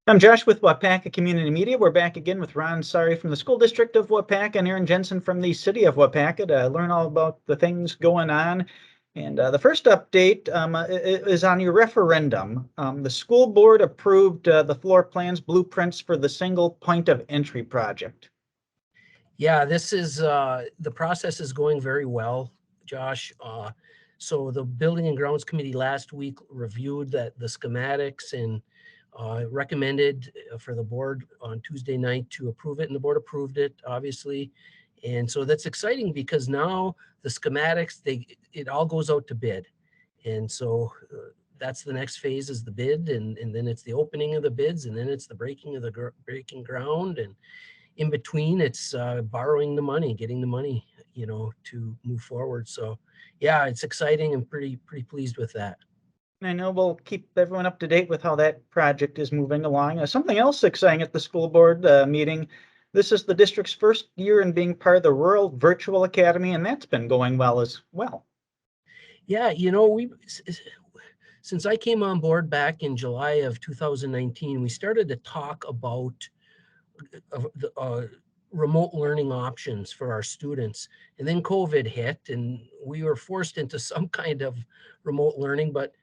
I'm Josh with Waupaca Community Media. We're back again with Ron Sari from the School District of Waupaca and Aaron Jensen from the City of Waupaca to learn all about the things going on. And the first update is on your referendum. The school board approved the floor plans blueprints for the single point of entry project. Yeah, this is the process is going very well, Josh. So the Building and Grounds Committee last week reviewed the schematics and recommended for the board on Tuesday night to approve it, and the board approved it, obviously. And so that's exciting because now the schematics, it all goes out to bid. And so that's the next phase is the bid, and then it's the opening of the bids, and then it's the breaking of the breaking ground, and in between it's borrowing the money, getting the money, to move forward. So yeah, it's exciting and pretty pleased with that. I know we'll keep everyone up to date with how that project is moving along. Something else exciting at the school board meeting. This is the district's first year in being part of the Rural Virtual Academy, and that's been going well as well. Yeah, since I came on board back in July of 2019, we started to talk about the remote learning options for our students. And then COVID hit and we were forced into some kind of remote learning. But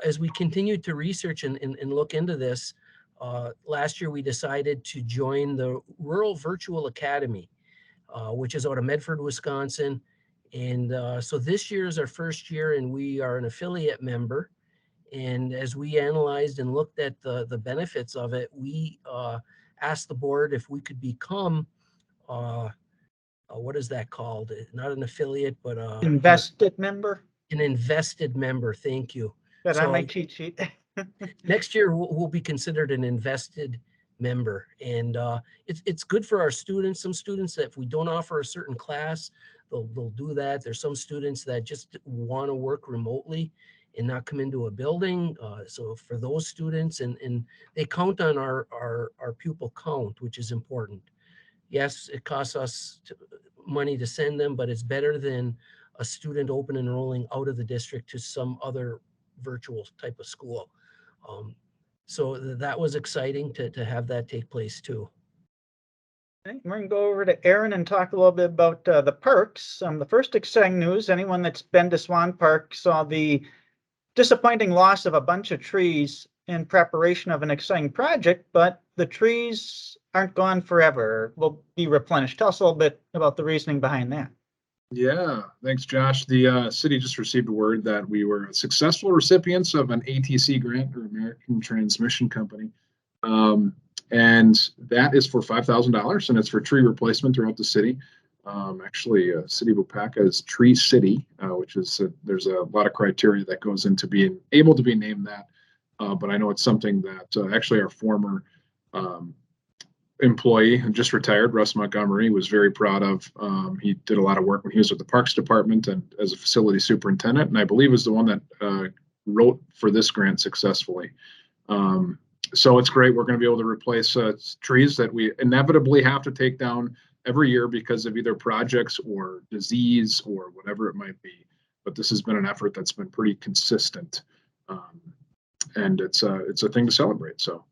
as we continued to research and look into this, last year we decided to join the Rural Virtual Academy, which is out of Medford, Wisconsin. And so this year is our first year and we are an affiliate member. And as we analyzed and looked at the benefits of it, we asked the board if we could become, what is that called? Not an affiliate, but invested member. An invested member. Thank you. Got on my cheat sheet. Next year we'll be considered an invested member, and it's good for our students. Some students that if we don't offer a certain class, they'll do that. There's some students that just want to work remotely and not come into a building. So for those students, and they count on our pupil count, which is important. Yes, it costs us money to send them, but it's better than a student open enrolling out of the district to some other virtual type of school. So that was exciting to have that take place too. Okay, we're going to go over to Aaron and talk a little bit about the parks. The first exciting news, anyone that's been to Swan Park saw the disappointing loss of a bunch of trees in preparation of an exciting project, but the trees aren't gone forever, will be replenished. Tell us a little bit about the reasoning behind that. Yeah, thanks, Josh. The city just received word that we were successful recipients of an ATC grant, or American Transmission Company. And that is for $5,000, and it's for tree replacement throughout the city. Actually, City of Waupaca is Tree City, which is there's a lot of criteria that goes into being able to be named that. But I know it's something that actually our former employee who just retired, Russ Montgomery, was very proud of. He did a lot of work when he was with the Parks Department and as a facility superintendent, and I believe is the one that wrote for this grant successfully. So it's great. We're going to be able to replace trees that we inevitably have to take down every year because of either projects or disease or whatever it might be. But this has been an effort that's been pretty consistent, and it's a thing to celebrate. So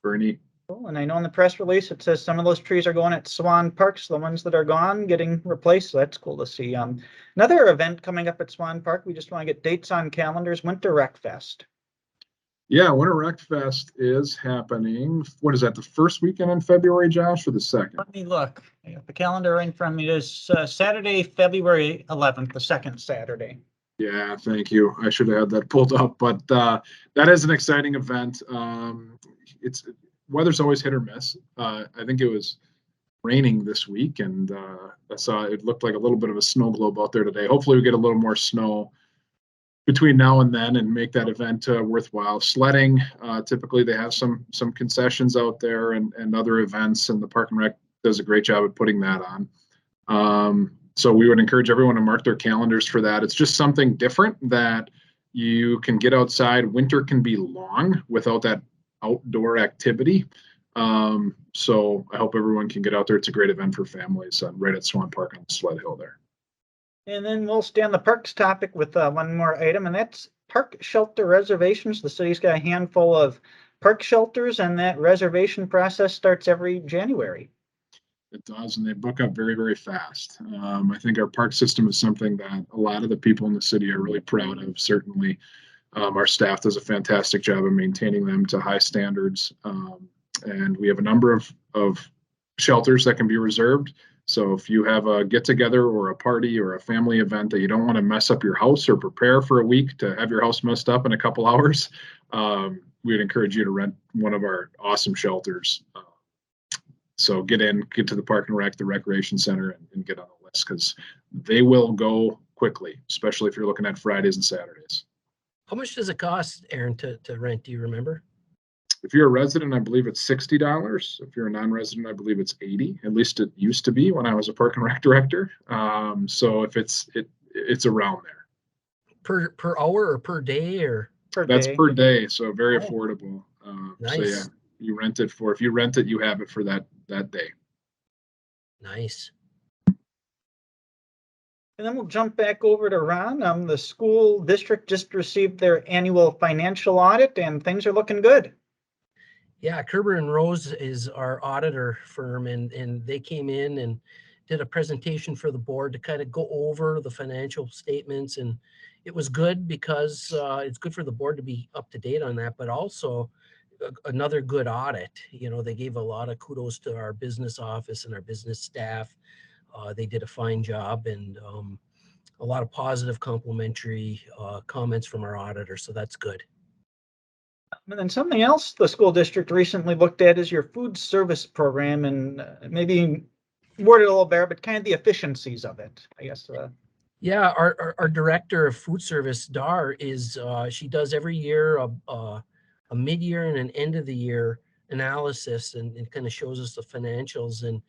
very neat. Cool. And I know in the press release it says some of those trees are going at Swan Parks, the ones that are gone getting replaced. So that's cool to see. Another event coming up at Swan Park. We just want to get dates on calendars. Winter Rec Fest. Yeah, Winter Rec Fest is happening. What is that? The first weekend in February, Josh, or the second? Let me look. I got the calendar in front of me. It is Saturday, February 11th, the second Saturday. Yeah, thank you. I should have had that pulled up, but that is an exciting event. It's weather's always hit or miss. I think it was raining this week, and I saw it looked like a little bit of a snow globe out there today. Hopefully, we get a little more snow between now and then and make that event worthwhile. Sledding, typically they have some concessions out there and other events, and the Park and Rec does a great job at putting that on. So we would encourage everyone to mark their calendars for that. It's just something different that you can get outside. Winter can be long without that outdoor activity. So I hope everyone can get out there. It's a great event for families right at Swan Park on the Sled Hill there. And then we'll stay on the parks topic with one more item, and that's park shelter reservations. The city's got a handful of park shelters, and that reservation process starts every January. It does, and they book up very, very fast. I think our park system is something that a lot of the people in the city are really proud of. Certainly, our staff does a fantastic job of maintaining them to high standards. And we have a number of shelters that can be reserved. So if you have a get together or a party or a family event that you don't want to mess up your house or prepare for a week to have your house messed up in a couple hours, we'd encourage you to rent one of our awesome shelters. So get to the Park and Rec, the Recreation Center, and get on the list, because they will go quickly, especially if you're looking at Fridays and Saturdays. How much does it cost, Aaron, to rent? Do you remember? If you're a resident, I believe it's $60. If you're a non-resident, I believe it's $80. At least it used to be when I was a Park and Rec director. So if it's around there. Per hour or per day or? That's day. per day, so very Oh. affordable. Nice. So yeah, if you rent it, you have it for that day. Nice. And then we'll jump back over to Ron. The school district just received their annual financial audit, and things are looking good. Yeah, Kerber and Rose is our auditor firm, and they came in and did a presentation for the board to kind of go over the financial statements, and it was good because it's good for the board to be up to date on that, but also another good audit. You know, they gave a lot of kudos to our business office and our business staff. They did a fine job, and a lot of positive complimentary comments from our auditor, so that's good. And then something else the school district recently looked at is your food service program, and maybe worded a little better, but kind of the efficiencies of it, I guess. Yeah, our director of food service, Dar, is she does every year a mid-year and an end of the year analysis, and kind of shows us the financials, and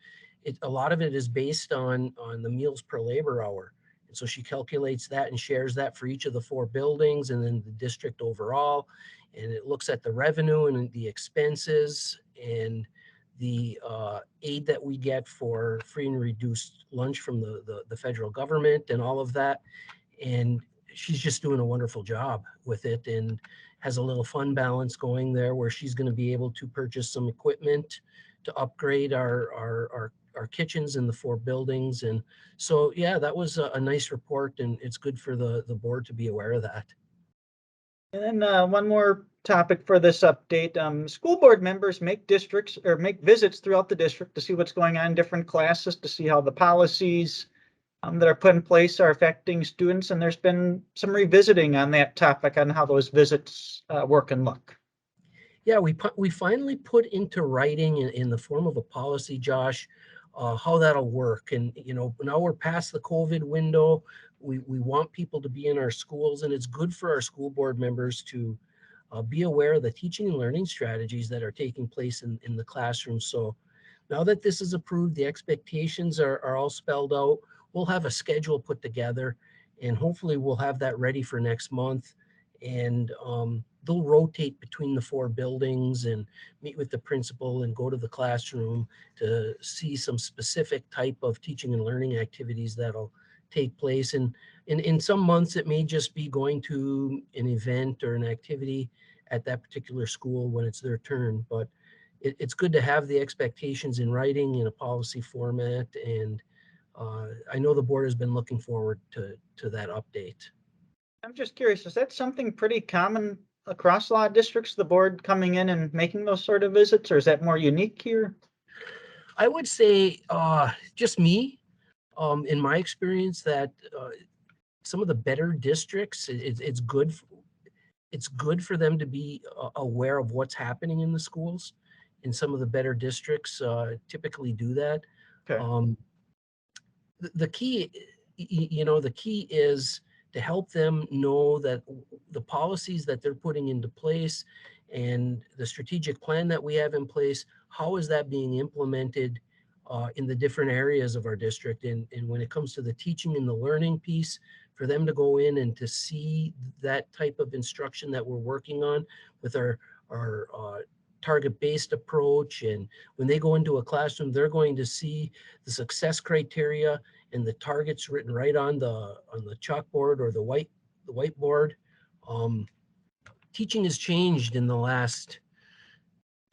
a lot of it is based on the meals per labor hour. And so she calculates that and shares that for each of the 4 buildings and then the district overall. And it looks at the revenue and the expenses and the aid that we get for free and reduced lunch from the federal government and all of that. And she's just doing a wonderful job with it, and has a little fund balance going there where she's going to be able to purchase some equipment to upgrade our kitchens in the 4 buildings. And so, yeah, that was a nice report, and it's good for the board to be aware of that. And then one more topic for this update. School board members make visits throughout the district to see what's going on in different classes, to see how the policies that are put in place are affecting students. And there's been some revisiting on that topic on how those visits work and look. Yeah, we finally put into writing in the form of a policy, Josh, how that'll work. And, you know, now we're past the COVID window. We want people to be in our schools, and it's good for our school board members to be aware of the teaching and learning strategies that are taking place in the classroom. So now that this is approved, the expectations are all spelled out. We'll have a schedule put together, and hopefully we'll have that ready for next month. And they'll rotate between the 4 buildings and meet with the principal and go to the classroom to see some specific type of teaching and learning activities that'll take place. And in some months, it may just be going to an event or an activity at that particular school when it's their turn. But it's good to have the expectations in writing in a policy format. And I know the board has been looking forward to that update. I'm just curious, is that something pretty common across a lot of districts, the board coming in and making those sort of visits, or is that more unique here? I would say just me, in my experience, that some of the better districts, it's good for them to be aware of what's happening in the schools. And some of the better districts typically do that. Okay. The key, the key is to help them know that the policies that they're putting into place and the strategic plan that we have in place, how is that being implemented in the different areas of our district? And when it comes to the teaching and the learning piece, for them to go in and to see that type of instruction that we're working on with our target-based approach. And when they go into a classroom, they're going to see the success criteria and the targets written right on the chalkboard or the whiteboard. Teaching has changed in the last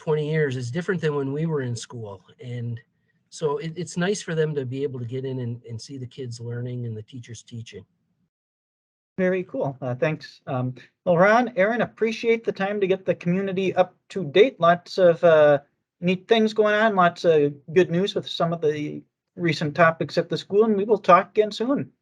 20 years is different than when we were in school. And so it's nice for them to be able to get in and see the kids learning and the teachers teaching. Very cool. Thanks. Well, Ron, Aaron, appreciate the time to get the community up to date. Lots of neat things going on, lots of good news with some of the recent topics at the school, and we will talk again soon.